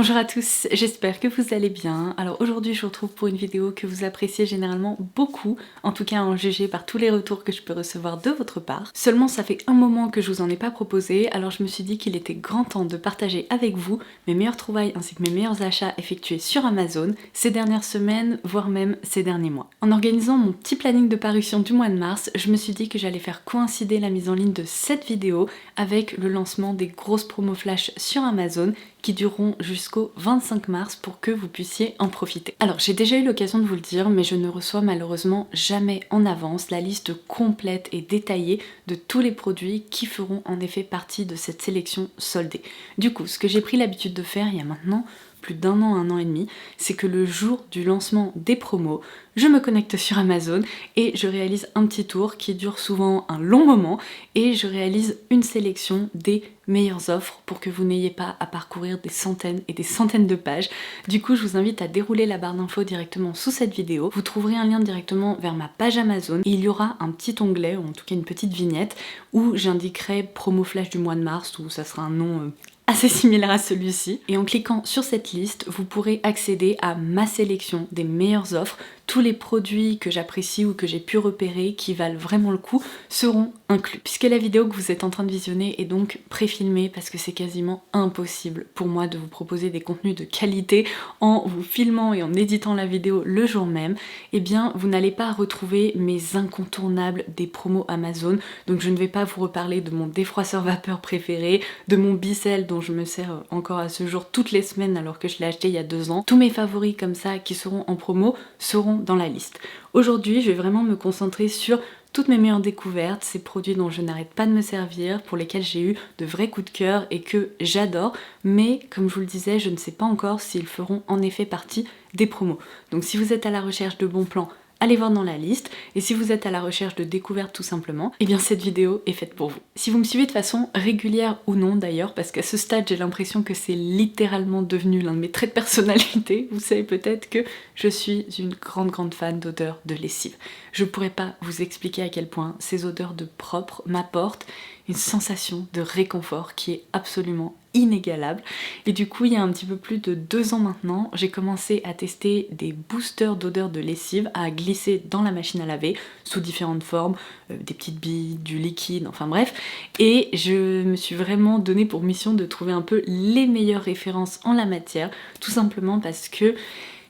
Bonjour à tous, j'espère que vous allez bien. Alors aujourd'hui je vous retrouve pour une vidéo que vous appréciez généralement beaucoup, en tout cas en juger par tous les retours que je peux recevoir de votre part. Seulement ça fait un moment que je vous en ai pas proposé, alors je me suis dit qu'il était grand temps de partager avec vous mes meilleures trouvailles ainsi que mes meilleurs achats effectués sur Amazon ces dernières semaines, voire même ces derniers mois. En organisant mon petit planning de parution du mois de mars, je me suis dit que j'allais faire coïncider la mise en ligne de cette vidéo avec le lancement des grosses promos flash sur Amazon qui dureront jusqu'au 25 mars pour que vous puissiez en profiter. Alors j'ai déjà eu l'occasion de vous le dire, mais je ne reçois malheureusement jamais en avance la liste complète et détaillée de tous les produits qui feront en effet partie de cette sélection soldée. Du coup, ce que j'ai pris l'habitude de faire il y a maintenant plus d'un an et demi, c'est que le jour du lancement des promos, je me connecte sur Amazon et je réalise un petit tour qui dure souvent un long moment et je réalise une sélection des meilleures offres pour que vous n'ayez pas à parcourir des centaines et des centaines de pages. Du coup, je vous invite à dérouler la barre d'infos directement sous cette vidéo. Vous trouverez un lien directement vers ma page Amazon et il y aura un petit onglet, ou en tout cas une petite vignette, où j'indiquerai promo flash du mois de mars, où ça sera un nom assez similaire à celui-ci. Et en cliquant sur cette liste, vous pourrez accéder à ma sélection des meilleures offres. Tous les produits que j'apprécie ou que j'ai pu repérer qui valent vraiment le coup seront inclus. Puisque la vidéo que vous êtes en train de visionner est donc préfilmée parce que c'est quasiment impossible pour moi de vous proposer des contenus de qualité en vous filmant et en éditant la vidéo le jour même, eh bien vous n'allez pas retrouver mes incontournables des promos Amazon. Donc je ne vais pas vous reparler de mon défroisseur vapeur préféré, de mon Bicel dont je me sers encore à ce jour toutes les semaines alors que je l'ai acheté il y a 2 ans. Tous mes favoris comme ça qui seront en promo seront dans la liste. Aujourd'hui, je vais vraiment me concentrer sur toutes mes meilleures découvertes, ces produits dont je n'arrête pas de me servir, pour lesquels j'ai eu de vrais coups de cœur et que j'adore, mais comme je vous le disais, je ne sais pas encore s'ils feront en effet partie des promos. Donc si vous êtes à la recherche de bons plans, allez voir dans la liste, et si vous êtes à la recherche de découvertes tout simplement, eh bien cette vidéo est faite pour vous. Si vous me suivez de façon régulière ou non d'ailleurs, parce qu'à ce stade j'ai l'impression que c'est littéralement devenu l'un de mes traits de personnalité, vous savez peut-être que je suis une grande fan d'odeurs de lessive. Je pourrais pas vous expliquer à quel point ces odeurs de propre m'apportent une sensation de réconfort qui est absolument inégalable. Et du coup, il y a un petit peu plus de 2 ans maintenant, j'ai commencé à tester des boosters d'odeur de lessive à glisser dans la machine à laver sous différentes formes, des petites billes, du liquide, enfin bref. Et je me suis vraiment donné pour mission de trouver un peu les meilleures références en la matière, tout simplement parce que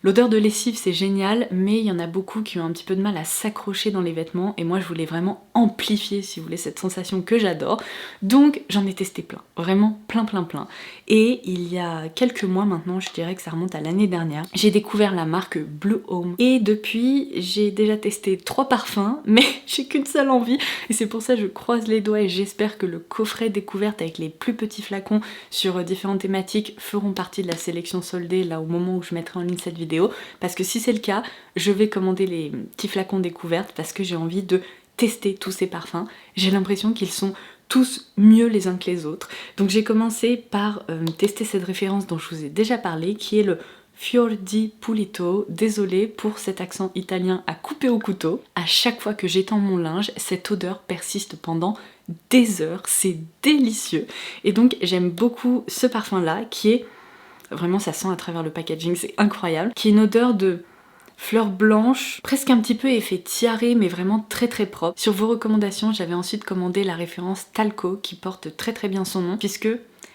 l'odeur de lessive c'est génial, mais il y en a beaucoup qui ont un petit peu de mal à s'accrocher dans les vêtements et moi je voulais vraiment amplifier, si vous voulez, cette sensation que j'adore. Donc j'en ai testé plein, vraiment plein. Et il y a quelques mois maintenant, je dirais que ça remonte à l'année dernière, j'ai découvert la marque Blue Home. Et depuis, j'ai déjà testé 3 parfums, mais j'ai qu'une seule envie et c'est pour ça que je croise les doigts et j'espère que le coffret découverte avec les plus petits flacons sur différentes thématiques feront partie de la sélection soldée là au moment où je mettrai en ligne cette vidéo, parce que si c'est le cas, je vais commander les petits flacons découvertes parce que j'ai envie de tester tous ces parfums. J'ai l'impression qu'ils sont tous mieux les uns que les autres. Donc j'ai commencé par tester cette référence dont je vous ai déjà parlé, qui est le Fior di Pulito. Désolée pour cet accent italien à couper au couteau. À chaque fois que j'étends mon linge, cette odeur persiste pendant des heures, c'est délicieux. Et donc j'aime beaucoup ce parfum là qui est, vraiment ça sent à travers le packaging, c'est incroyable, qui est une odeur de fleurs blanches, presque un petit peu effet tiare, mais vraiment très propre. Sur vos recommandations, j'avais ensuite commandé la référence Talco, qui porte très bien son nom, puisque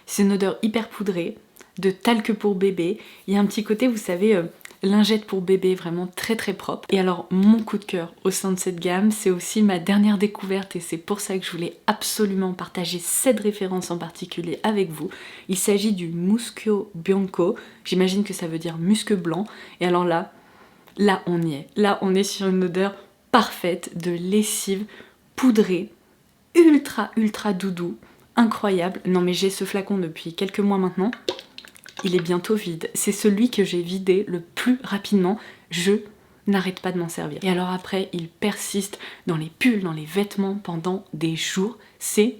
c'est une odeur hyper poudrée, de talc pour bébé. Il y a un petit côté, vous savez, lingette pour bébé, vraiment très propre. Et alors, mon coup de cœur au sein de cette gamme, c'est aussi ma dernière découverte, et c'est pour ça que je voulais absolument partager cette référence en particulier avec vous. Il s'agit du Muschio Bianco, j'imagine que ça veut dire musc blanc, et alors là on y est. Là on est sur une odeur parfaite de lessive poudrée, ultra doudou, incroyable. Non mais j'ai ce flacon depuis quelques mois maintenant, il est bientôt vide. C'est celui que j'ai vidé le plus rapidement, je n'arrête pas de m'en servir. Et alors après, il persiste dans les pulls, dans les vêtements pendant des jours, c'est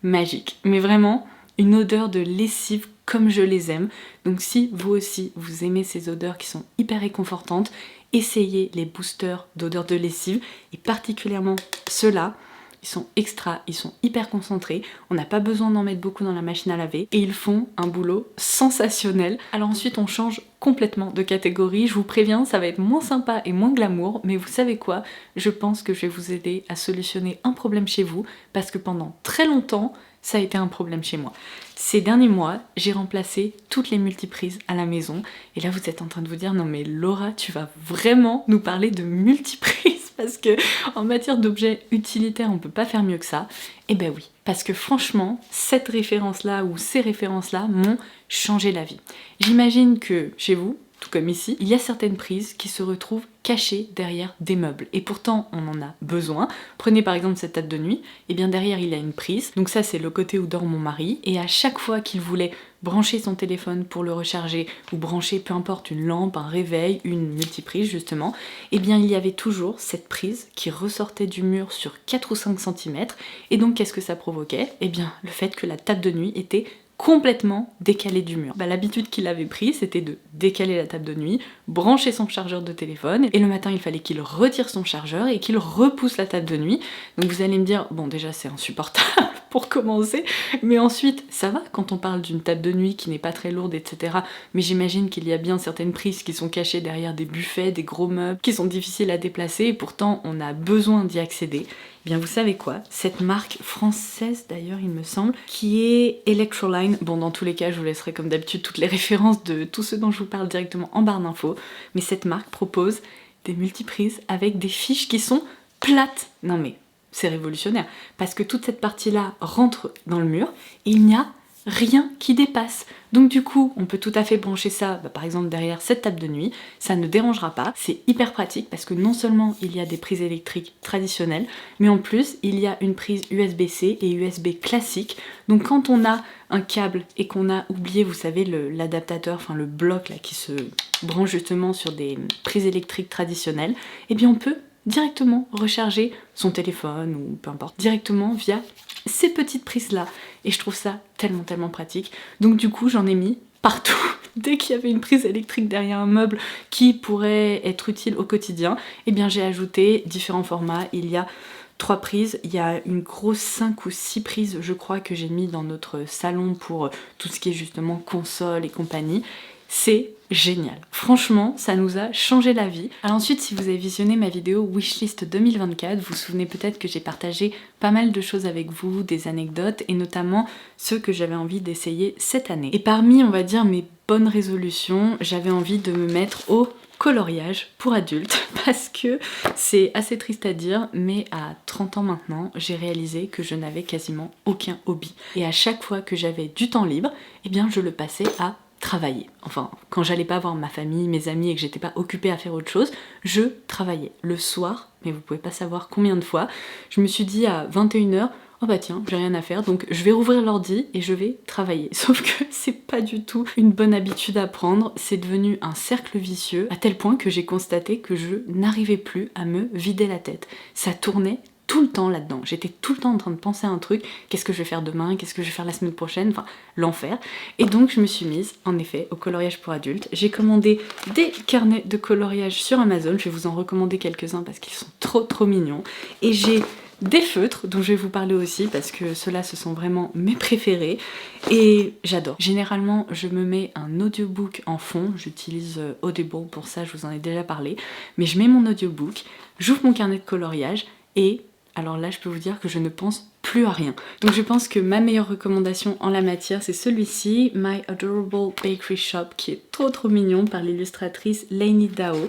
magique. Mais vraiment, une odeur de lessive comme je les aime. Donc si vous aussi vous aimez ces odeurs qui sont hyper réconfortantes, essayez les boosters d'odeur de lessive et particulièrement ceux-là. ils sont extra, ils sont hyper concentrés, on n'a pas besoin d'en mettre beaucoup dans la machine à laver et ils font un boulot sensationnel. Alors ensuite on change complètement de catégorie, je vous préviens, ça va être moins sympa et moins glamour, mais vous savez quoi, je pense que je vais vous aider à solutionner un problème chez vous parce que pendant très longtemps, ça a été un problème chez moi. Ces derniers mois, j'ai remplacé toutes les multiprises à la maison et là vous êtes en train de vous dire non mais Laura, tu vas vraiment nous parler de multiprises parce que en matière d'objets utilitaires, on peut pas faire mieux que ça. Eh ben oui, parce que franchement, cette référence-là ou ces références-là m'ont changé la vie. J'imagine que chez vous, tout comme ici, il y a certaines prises qui se retrouvent cachées derrière des meubles. Et pourtant, on en a besoin. Prenez par exemple cette table de nuit, et bien derrière il y a une prise. Donc ça c'est le côté où dort mon mari. Et à chaque fois qu'il voulait brancher son téléphone pour le recharger, ou brancher peu importe une lampe, un réveil, une multiprise justement, et bien il y avait toujours cette prise qui ressortait du mur sur 4 ou 5 cm. Et donc qu'est-ce que ça provoquait? Eh bien le fait que la table de nuit était complètement décalé du mur. L'habitude qu'il avait pris, c'était de décaler la table de nuit, brancher son chargeur de téléphone, et le matin il fallait qu'il retire son chargeur et qu'il repousse la table de nuit. Donc vous allez me dire, bon déjà c'est insupportable pour commencer, mais ensuite ça va quand on parle d'une table de nuit qui n'est pas très lourde, etc. Mais j'imagine qu'il y a bien certaines prises qui sont cachées derrière des buffets, des gros meubles, qui sont difficiles à déplacer, et pourtant on a besoin d'y accéder. Eh bien vous savez quoi, cette marque française d'ailleurs il me semble, qui est Electroline, bon dans tous les cas je vous laisserai comme d'habitude toutes les références de tout ce dont je vous parle directement en barre d'infos, mais cette marque propose des multiprises avec des fiches qui sont plates. Non mais c'est révolutionnaire, parce que toute cette partie-là rentre dans le mur et il n'y a rien qui dépasse. Donc du coup, on peut tout à fait brancher ça, par exemple derrière cette table de nuit, ça ne dérangera pas, c'est hyper pratique parce que non seulement il y a des prises électriques traditionnelles, mais en plus il y a une prise USB-C et USB classique. Donc quand on a un câble et qu'on a oublié, vous savez, l'adaptateur, enfin le bloc là qui se branche justement sur des prises électriques traditionnelles, eh bien on peut directement recharger son téléphone ou peu importe, directement via ces petites prises là, et je trouve ça tellement pratique. Donc du coup j'en ai mis partout. Dès qu'il y avait une prise électrique derrière un meuble qui pourrait être utile au quotidien, eh bien j'ai ajouté différents formats. Il y a 3 prises, il y a une grosse 5 ou 6 prises je crois que j'ai mis dans notre salon pour tout ce qui est justement console et compagnie. C'est génial. Franchement, ça nous a changé la vie. Alors ensuite, si vous avez visionné ma vidéo Wishlist 2024, vous vous souvenez peut-être que j'ai partagé pas mal de choses avec vous, des anecdotes, et notamment ceux que j'avais envie d'essayer cette année. Et parmi, on va dire, mes bonnes résolutions, j'avais envie de me mettre au coloriage pour adultes, parce que c'est assez triste à dire, mais à 30 ans maintenant, j'ai réalisé que je n'avais quasiment aucun hobby. Et à chaque fois que j'avais du temps libre, eh bien je le passais à travailler. Enfin, quand j'allais pas voir ma famille, mes amis et que j'étais pas occupée à faire autre chose, je travaillais. Le soir, mais vous pouvez pas savoir combien de fois, je me suis dit à 21h, oh bah tiens, j'ai rien à faire, donc je vais rouvrir l'ordi et je vais travailler. Sauf que c'est pas du tout une bonne habitude à prendre, c'est devenu un cercle vicieux, à tel point que j'ai constaté que je n'arrivais plus à me vider la tête. Ça tournait tout le temps là-dedans. J'étais tout le temps en train de penser à un truc, qu'est-ce que je vais faire demain, qu'est-ce que je vais faire la semaine prochaine, enfin l'enfer. Et donc je me suis mise en effet au coloriage pour adultes. J'ai commandé des carnets de coloriage sur Amazon, je vais vous en recommander quelques-uns parce qu'ils sont trop mignons. Et j'ai des feutres dont je vais vous parler aussi parce que ceux-là ce sont vraiment mes préférés et j'adore. Généralement je me mets un audiobook en fond, j'utilise Audible pour ça, je vous en ai déjà parlé, mais je mets mon audiobook, j'ouvre mon carnet de coloriage et alors là je peux vous dire que je ne pense plus à rien. Donc je pense que ma meilleure recommandation en la matière c'est celui-ci, My Adorable Bakery Shop, qui est trop mignon, par l'illustratrice Lainey Dao.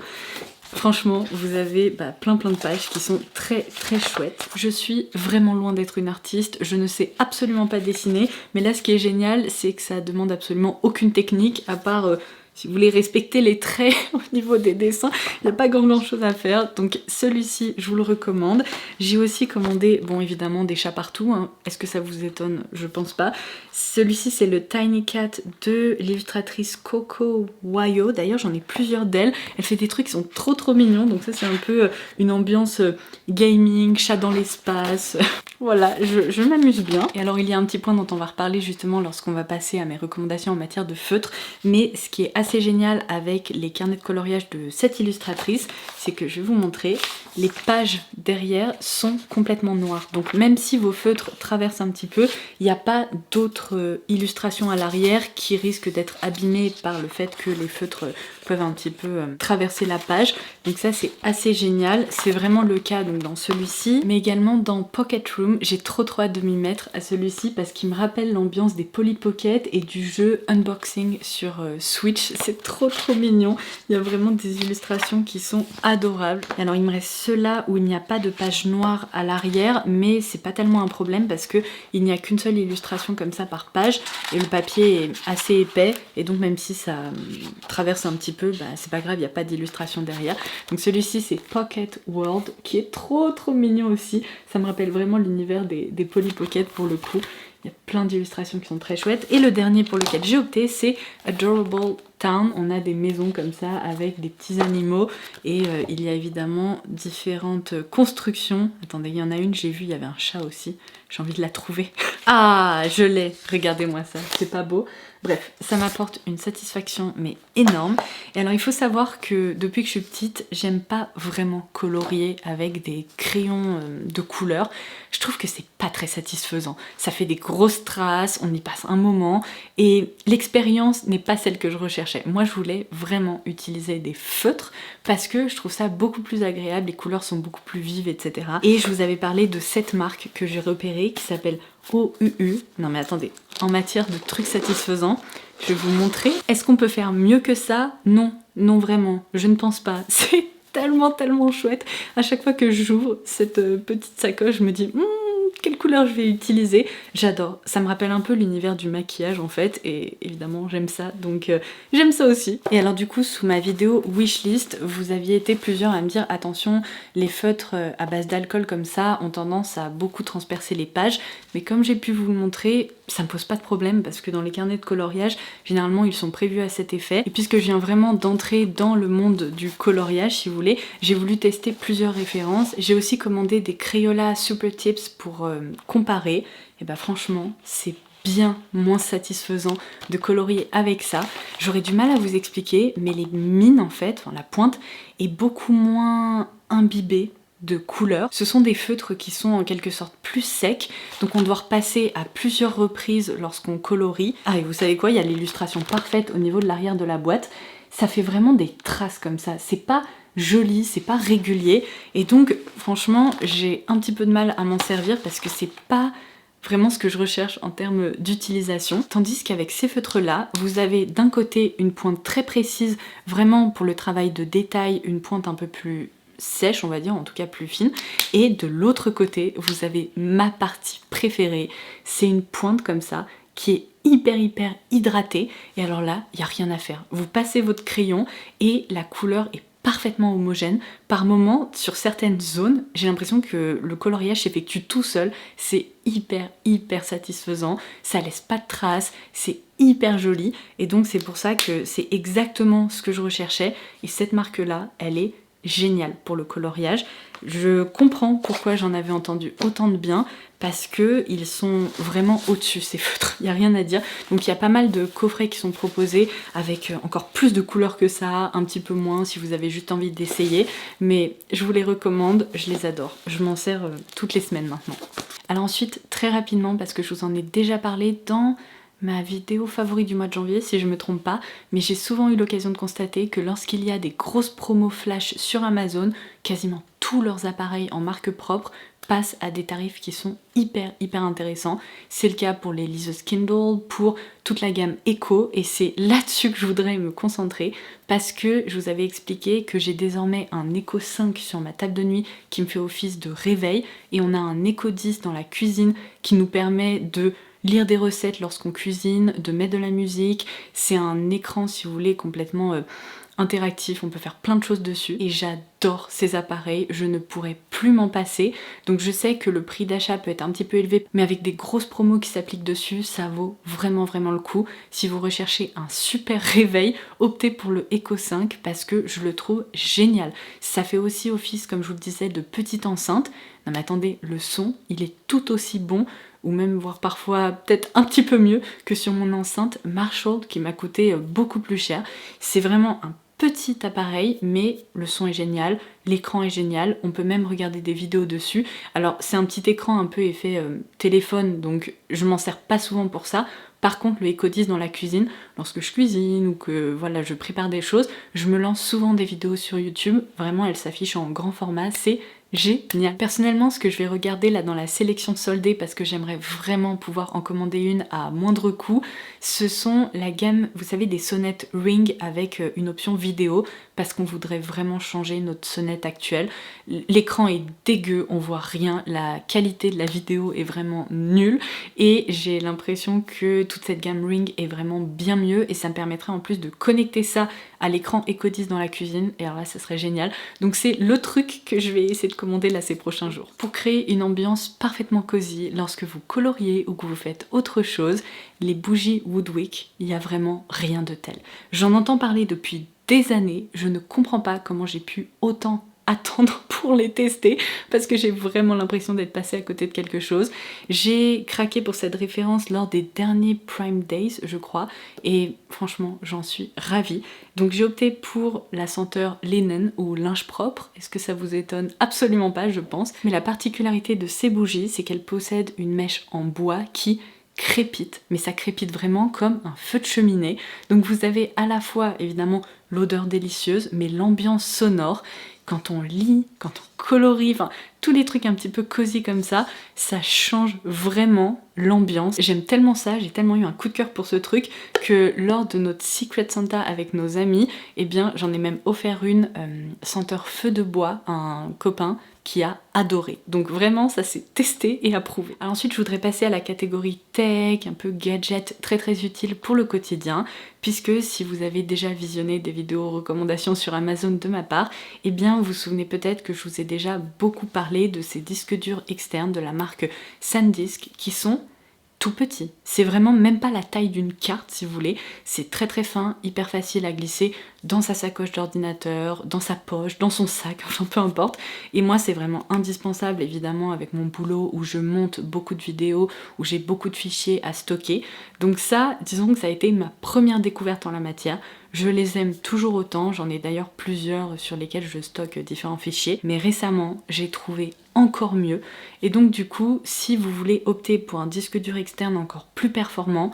Franchement, vous avez plein de pages qui sont très chouettes. Je suis vraiment loin d'être une artiste, je ne sais absolument pas dessiner, mais là ce qui est génial, c'est que ça demande absolument aucune technique, à part si vous voulez respecter les traits au niveau des dessins, il n'y a pas grand chose à faire. Donc celui-ci, je vous le recommande. J'ai aussi commandé, bon évidemment, des chats partout. Hein. Est-ce que ça vous étonne? Je pense pas. Celui-ci, c'est le Tiny Cat de l'illustratrice Coco Wayo. D'ailleurs, j'en ai plusieurs d'elle. Elle fait des trucs qui sont trop mignons. Donc ça, c'est un peu une ambiance gaming, chat dans l'espace. Voilà, je m'amuse bien. Et alors, il y a un petit point dont on va reparler justement lorsqu'on va passer à mes recommandations en matière de feutre. Mais ce qui est assez génial avec les carnets de coloriage de cette illustratrice, c'est que je vais vous montrer, les pages derrière sont complètement noires. Donc même si vos feutres traversent un petit peu, il n'y a pas d'autres illustrations à l'arrière qui risquent d'être abîmées par le fait que les feutres peuvent un petit peu traverser la page. Donc ça c'est assez génial, c'est vraiment le cas donc dans celui-ci, mais également dans Pocket Room. J'ai trop hâte de m'y mettre à celui-ci parce qu'il me rappelle l'ambiance des Polly Pocket et du jeu Unboxing sur Switch. C'est trop mignon, il y a vraiment des illustrations qui sont adorables. Et alors il me reste ceux-là où il n'y a pas de page noire à l'arrière, mais c'est pas tellement un problème parce que il n'y a qu'une seule illustration comme ça par page et le papier est assez épais et donc même si ça traverse un petit peu, bah, c'est pas grave, il n'y a pas d'illustration derrière. Donc celui-ci c'est Pocket World qui est trop mignon aussi, ça me rappelle vraiment l'univers des Polly Pocket pour le coup. Il y a plein d'illustrations qui sont très chouettes. Et le dernier pour lequel j'ai opté, c'est Adorable Town. On a des maisons comme ça avec des petits animaux. Et il y a évidemment différentes constructions. Attendez, il y en a une, j'ai vu, il y avait un chat aussi. J'ai envie de la trouver. Ah, je l'ai. Regardez-moi ça, c'est pas beau. Bref, ça m'apporte une satisfaction mais énorme. Et alors il faut savoir que depuis que je suis petite, j'aime pas vraiment colorier avec des crayons de couleur. Je trouve que c'est pas très satisfaisant. Ça fait des grosses traces, on y passe un moment et l'expérience n'est pas celle que je recherchais. Moi je voulais vraiment utiliser des feutres parce que je trouve ça beaucoup plus agréable, les couleurs sont beaucoup plus vives, etc. Et je vous avais parlé de cette marque que j'ai repérée qui s'appelle OUU. Non mais attendez, en matière de trucs satisfaisants, je vais vous montrer. Est-ce qu'on peut faire mieux que ça? Non, non vraiment, je ne pense pas. C'est tellement chouette. À chaque fois que j'ouvre cette petite sacoche, je me dis quelle couleur je vais utiliser. J'adore, ça me rappelle un peu l'univers du maquillage en fait et évidemment j'aime ça, donc j'aime ça aussi. Et alors du coup sous ma vidéo wishlist, vous aviez été plusieurs à me dire attention, les feutres à base d'alcool comme ça ont tendance à beaucoup transpercer les pages, mais comme j'ai pu vous le montrer, ça me pose pas de problème parce que dans les carnets de coloriage, généralement ils sont prévus à cet effet. Et puisque je viens vraiment d'entrer dans le monde du coloriage, si vous voulez, j'ai voulu tester plusieurs références. J'ai aussi commandé des Crayola Super Tips pour comparer. Et bah franchement, c'est bien moins satisfaisant de colorier avec ça. J'aurais du mal à vous expliquer, mais les mines en fait, enfin la pointe, est beaucoup moins imbibée de couleurs. Ce sont des feutres qui sont en quelque sorte plus secs, donc on doit repasser à plusieurs reprises lorsqu'on colorie. Ah et vous savez quoi, il y a l'illustration parfaite au niveau de l'arrière de la boîte. Ça fait vraiment des traces comme ça, c'est pas joli, c'est pas régulier, et donc franchement j'ai un petit peu de mal à m'en servir parce que c'est pas vraiment ce que je recherche en termes d'utilisation. Tandis qu'avec ces feutres là, vous avez d'un côté une pointe très précise, vraiment pour le travail de détail, une pointe un peu plus sèche on va dire, en tout cas plus fine, et de l'autre côté vous avez ma partie préférée, c'est une pointe comme ça qui est hyper hydratée, et alors là il n'y a rien à faire, vous passez votre crayon et la couleur est parfaitement homogène. Par moment, sur certaines zones, j'ai l'impression que le coloriage s'effectue tout seul, c'est hyper satisfaisant, ça laisse pas de traces, c'est hyper joli, et donc c'est pour ça que c'est exactement ce que je recherchais, et cette marque là, elle est géniale pour le coloriage. Je comprends pourquoi j'en avais entendu autant de bien, parce que ils sont vraiment au-dessus ces feutres, il n'y a rien à dire. Donc il y a pas mal de coffrets qui sont proposés avec encore plus de couleurs que ça, un petit peu moins si vous avez juste envie d'essayer, mais je vous les recommande, je les adore. Je m'en sers toutes les semaines maintenant. Alors ensuite, très rapidement, parce que je vous en ai déjà parlé dans ma vidéo favorite du mois de janvier si je me trompe pas, mais j'ai souvent eu l'occasion de constater que lorsqu'il y a des grosses promos flash sur Amazon, quasiment tous leurs appareils en marque propre passent à des tarifs qui sont hyper intéressants. C'est le cas pour les liseuses Kindle, pour toute la gamme Echo, et c'est là-dessus que je voudrais me concentrer parce que je vous avais expliqué que j'ai désormais un Echo 5 sur ma table de nuit qui me fait office de réveil, et on a un Echo 10 dans la cuisine qui nous permet de lire des recettes lorsqu'on cuisine, de mettre de la musique. C'est un écran, si vous voulez, complètement interactif, on peut faire plein de choses dessus, et j'adore ces appareils, je ne pourrais plus m'en passer. Donc je sais que le prix d'achat peut être un petit peu élevé, mais avec des grosses promos qui s'appliquent dessus, ça vaut vraiment le coup. Si vous recherchez un super réveil, optez pour le Echo 5 parce que je le trouve génial. Ça fait aussi office, comme je vous le disais, de petite enceinte. Non mais attendez, le son, il est tout aussi bon. ou même voire parfois peut-être un petit peu mieux que sur mon enceinte Marshall qui m'a coûté beaucoup plus cher. C'est vraiment un petit appareil, mais le son est génial, l'écran est génial, on peut même regarder des vidéos dessus. Alors c'est un petit écran un peu effet téléphone, donc je m'en sers pas souvent pour ça. Par contre, le Echo 10 dans la cuisine, lorsque je cuisine ou que voilà, je prépare des choses, je me lance souvent des vidéos sur YouTube. Vraiment, elles s'affichent en grand format, c'est génial. Personnellement, ce que je vais regarder là dans la sélection soldée, parce que j'aimerais vraiment pouvoir en commander une à moindre coût, ce sont la gamme, vous savez, des sonnettes Ring avec une option vidéo, parce qu'on voudrait vraiment changer notre sonnette actuelle. L'écran est dégueu, on voit rien, la qualité de la vidéo est vraiment nulle, et j'ai l'impression que toute cette gamme Ring est vraiment bien mieux, et ça me permettrait en plus de connecter ça à l'écran Echo 10 dans la cuisine, et alors là ça serait génial. Donc c'est le truc que je vais essayer de commander là ces prochains jours. Pour créer une ambiance parfaitement cosy lorsque vous coloriez ou que vous faites autre chose, les bougies Woodwick, il n'y a vraiment rien de tel. J'en entends parler depuis des années, je ne comprends pas comment j'ai pu autant attendre pour les tester parce que j'ai vraiment l'impression d'être passée à côté de quelque chose. J'ai craqué pour cette référence lors des derniers Prime Days, je crois, et franchement j'en suis ravie. Donc j'ai opté pour la senteur linen ou linge propre. Est-ce que ça vous étonne? Absolument pas, je pense. Mais la particularité de ces bougies, c'est qu'elles possèdent une mèche en bois qui crépite, mais ça crépite vraiment comme un feu de cheminée. Donc vous avez à la fois évidemment l'odeur délicieuse, mais l'ambiance sonore. Quand on lit, quand on colorie, enfin tous les trucs un petit peu cosy comme ça change vraiment l'ambiance. J'aime tellement ça, j'ai tellement eu un coup de cœur pour ce truc que lors de notre Secret Santa avec nos amis, eh bien j'en ai même offert une senteur feu de bois à un copain qui a adoré. Donc vraiment ça s'est testé et approuvé. Alors ensuite je voudrais passer à la catégorie tech, un peu gadget, très très utile pour le quotidien, puisque si vous avez déjà visionné des vidéos recommandations sur Amazon de ma part, eh bien vous vous souvenez peut-être que je vous ai déjà beaucoup parlé de ces disques durs externes de la marque SanDisk qui sont tout petits. C'est vraiment même pas la taille d'une carte si vous voulez, c'est très très fin, hyper facile à glisser dans sa sacoche d'ordinateur, dans sa poche, dans son sac, enfin peu importe. Et moi c'est vraiment indispensable évidemment avec mon boulot où je monte beaucoup de vidéos, où j'ai beaucoup de fichiers à stocker. Donc ça, disons que ça a été ma première découverte en la matière. Je les aime toujours autant, j'en ai d'ailleurs plusieurs sur lesquels je stocke différents fichiers, mais récemment j'ai trouvé encore mieux, et donc du coup si vous voulez opter pour un disque dur externe encore plus performant,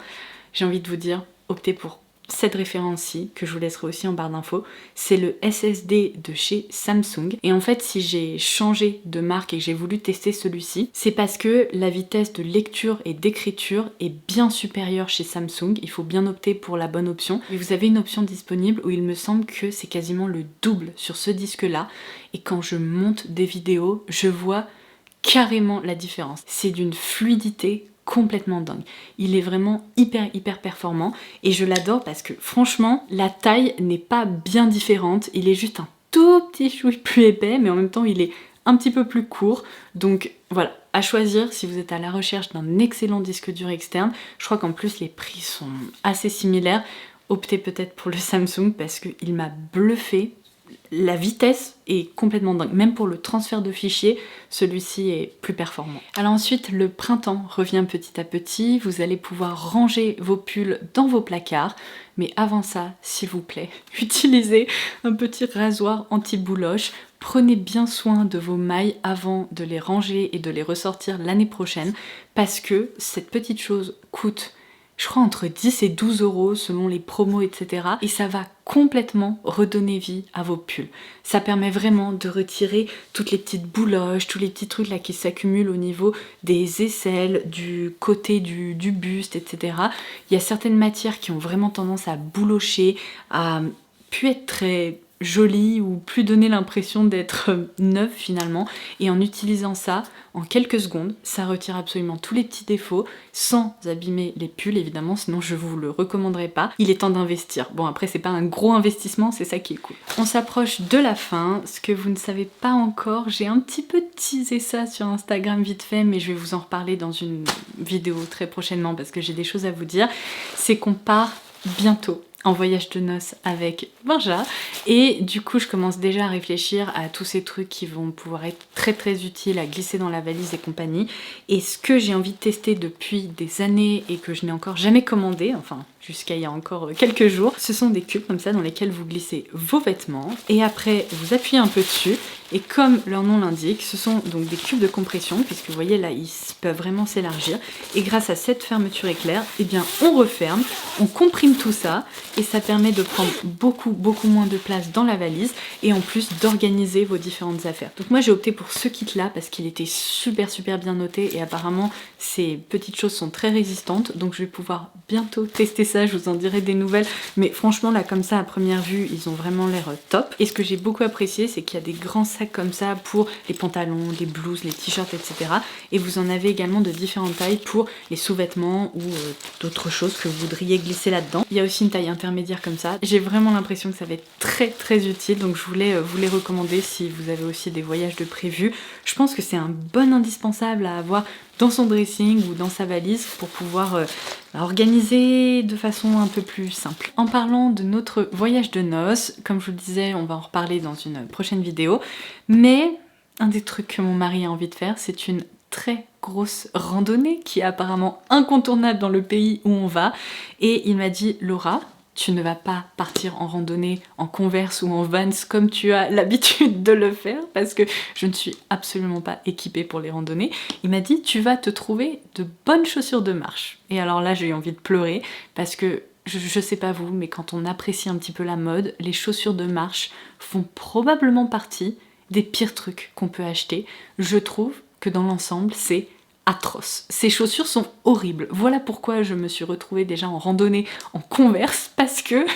j'ai envie de vous dire optez pour cette référence-ci, que je vous laisserai aussi en barre d'infos. C'est le SSD de chez Samsung, et en fait si j'ai changé de marque et que j'ai voulu tester celui-ci, c'est parce que la vitesse de lecture et d'écriture est bien supérieure chez Samsung. Il faut bien opter pour la bonne option, et vous avez une option disponible où il me semble que c'est quasiment le double sur ce disque-là, et quand je monte des vidéos, je vois carrément la différence. C'est d'une fluidité complètement dingue. Il est vraiment hyper performant et je l'adore parce que franchement la taille n'est pas bien différente, il est juste un tout petit chouï plus épais mais en même temps il est un petit peu plus court. Donc voilà, à choisir si vous êtes à la recherche d'un excellent disque dur externe. Je crois qu'en plus les prix sont assez similaires. Optez peut-être pour le Samsung parce qu'il m'a bluffé. La vitesse est complètement dingue, même pour le transfert de fichiers, celui-ci est plus performant. Alors ensuite, le printemps revient petit à petit, vous allez pouvoir ranger vos pulls dans vos placards, mais avant ça, s'il vous plaît, utilisez un petit rasoir anti-bouloche, prenez bien soin de vos mailles avant de les ranger et de les ressortir l'année prochaine, parce que cette petite chose coûte je crois entre 10 et 12 € selon les promos, etc. Et ça va complètement redonner vie à vos pulls. Ça permet vraiment de retirer toutes les petites bouloches, tous les petits trucs là qui s'accumulent au niveau des aisselles, du côté du buste, etc. Il y a certaines matières qui ont vraiment tendance à boulocher, à plus être très joli ou plus donner l'impression d'être neuf finalement, et en utilisant ça en quelques secondes ça retire absolument tous les petits défauts sans abîmer les pulls évidemment, sinon je vous le recommanderais pas. Il est temps d'investir. Bon après c'est pas un gros investissement, c'est ça qui est cool. On s'approche de la fin. Ce que vous ne savez pas encore, j'ai un petit peu teasé ça sur Instagram vite fait, mais je vais vous en reparler dans une vidéo très prochainement parce que j'ai des choses à vous dire, c'est qu'on part bientôt en voyage de noces avec Benja et du coup je commence déjà à réfléchir à tous ces trucs qui vont pouvoir être très utiles à glisser dans la valise et compagnie. Et ce que j'ai envie de tester depuis des années et que je n'ai encore jamais commandé, enfin jusqu'à il y a encore quelques jours, ce sont des cubes comme ça dans lesquels vous glissez vos vêtements et après vous appuyez un peu dessus et comme leur nom l'indique, ce sont donc des cubes de compression puisque vous voyez là ils peuvent vraiment s'élargir et grâce à cette fermeture éclair, eh bien on referme, on comprime tout ça et ça permet de prendre beaucoup moins de place dans la valise et en plus d'organiser vos différentes affaires. Donc moi j'ai opté pour ce kit là parce qu'il était super bien noté et apparemment ces petites choses sont très résistantes donc je vais pouvoir bientôt tester ça, je vous en dirai des nouvelles mais franchement là comme ça à première vue ils ont vraiment l'air top. Et ce que j'ai beaucoup apprécié c'est qu'il y a des grands sacs comme ça pour les pantalons, les blouses, les t-shirts etc. Et vous en avez également de différentes tailles pour les sous-vêtements ou d'autres choses que vous voudriez glisser là-dedans. Il y a aussi une taille intermédiaire comme ça. J'ai vraiment l'impression que ça va être très utile donc je voulais vous les recommander si vous avez aussi des voyages de prévus. Je pense que c'est un bon indispensable à avoir dans son dressing ou dans sa valise pour pouvoir organiser de façon un peu plus simple. En parlant de notre voyage de noces, comme je vous le disais, on va en reparler dans une prochaine vidéo, mais un des trucs que mon mari a envie de faire, c'est une très grosse randonnée qui est apparemment incontournable dans le pays où on va et il m'a dit Laura, tu ne vas pas partir en randonnée en Converse ou en Vans comme tu as l'habitude de le faire parce que je ne suis absolument pas équipée pour les randonnées. Il m'a dit tu vas te trouver de bonnes chaussures de marche. Et alors là j'ai eu envie de pleurer parce que je sais pas vous mais quand on apprécie un petit peu la mode, les chaussures de marche font probablement partie des pires trucs qu'on peut acheter. Je trouve que dans l'ensemble c'est atroce. Ces chaussures sont horribles. Voilà pourquoi je me suis retrouvée déjà en randonnée en Converse parce que,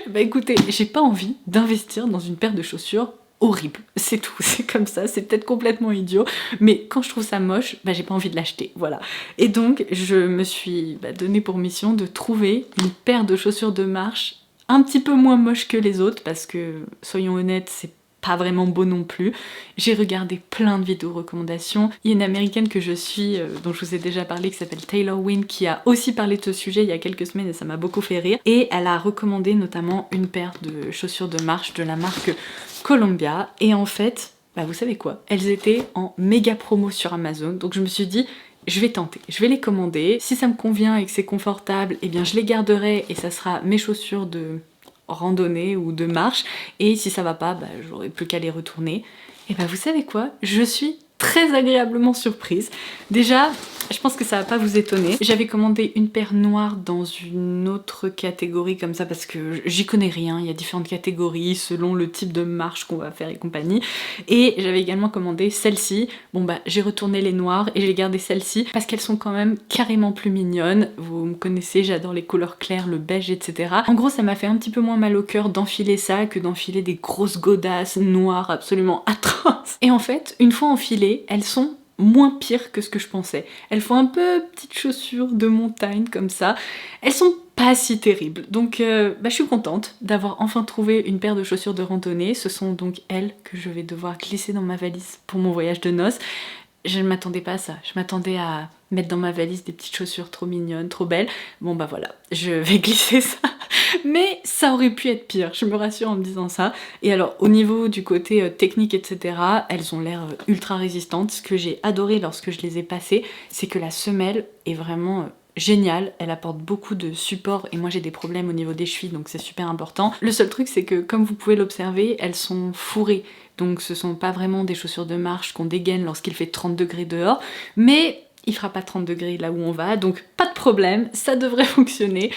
bah écoutez, j'ai pas envie d'investir dans une paire de chaussures horrible. C'est tout, c'est comme ça, c'est peut-être complètement idiot, mais quand je trouve ça moche, bah j'ai pas envie de l'acheter, voilà. Et donc, je me suis donné pour mission de trouver une paire de chaussures de marche un petit peu moins moche que les autres parce que, soyons honnêtes, c'est pas vraiment beau non plus. J'ai regardé plein de vidéos recommandations. Il y a une américaine que je suis, dont je vous ai déjà parlé, qui s'appelle Taylor Wynn, qui a aussi parlé de ce sujet il y a quelques semaines et ça m'a beaucoup fait rire. Et elle a recommandé notamment une paire de chaussures de marche de la marque Columbia. Et en fait, bah vous savez quoi? Elles étaient en méga promo sur Amazon. Donc je me suis dit, je vais tenter, je vais les commander. Si ça me convient et que c'est confortable, eh bien je les garderai et ça sera mes chaussures de randonnée ou de marche et si ça va pas, bah, j'aurai plus qu'à les retourner. Et bah vous savez quoi, je suis très agréablement surprise. Déjà, je pense que ça va pas vous étonner. J'avais commandé une paire noire dans une autre catégorie comme ça parce que j'y connais rien, il y a différentes catégories selon le type de marche qu'on va faire et compagnie. Et j'avais également commandé celle-ci. Bon bah j'ai retourné les noires et j'ai gardé celle-ci parce qu'elles sont quand même carrément plus mignonnes. Vous me connaissez, j'adore les couleurs claires, le beige, etc. En gros ça m'a fait un petit peu moins mal au cœur d'enfiler ça que d'enfiler des grosses godasses noires absolument atroces. Et en fait, une fois enfilées, elles sont moins pires que ce que je pensais. Elles font un peu petites chaussures de montagne comme ça. Elles sont pas si terribles. Donc je suis contente d'avoir enfin trouvé une paire de chaussures de randonnée. Ce sont donc elles que je vais devoir glisser dans ma valise pour mon voyage de noces. Je ne m'attendais pas à ça. Je m'attendais à mettre dans ma valise des petites chaussures trop mignonnes, trop belles. Bon bah voilà, je vais glisser ça. Mais ça aurait pu être pire, je me rassure en me disant ça. Et alors au niveau du côté technique etc, elles ont l'air ultra résistantes. Ce que j'ai adoré lorsque je les ai passées, c'est que la semelle est vraiment géniale, elle apporte beaucoup de support et moi j'ai des problèmes au niveau des chevilles donc c'est super important. Le seul truc c'est que comme vous pouvez l'observer, elles sont fourrées. Donc ce sont pas vraiment des chaussures de marche qu'on dégaine lorsqu'il fait 30 degrés dehors, mais il fera pas 30 degrés là où on va, donc pas de problème, ça devrait fonctionner.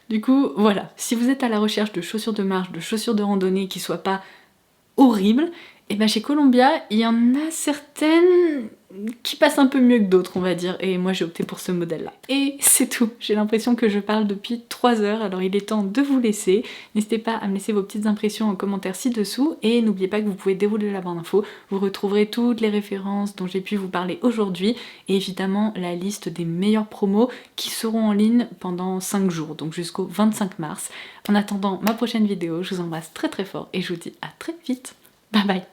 Du coup, voilà, si vous êtes à la recherche de chaussures de marche, de chaussures de randonnée qui soient pas horribles, et ben chez Columbia, il y en a certaines qui passent un peu mieux que d'autres, on va dire, et moi j'ai opté pour ce modèle-là. Et c'est tout, j'ai l'impression que je parle depuis 3 heures, alors il est temps de vous laisser. N'hésitez pas à me laisser vos petites impressions en commentaire ci-dessous, et n'oubliez pas que vous pouvez dérouler la barre d'infos, vous retrouverez toutes les références dont j'ai pu vous parler aujourd'hui, et évidemment la liste des meilleures promos qui seront en ligne pendant 5 jours, donc jusqu'au 25 mars. En attendant ma prochaine vidéo, je vous embrasse très fort, et je vous dis à très vite. Bye bye.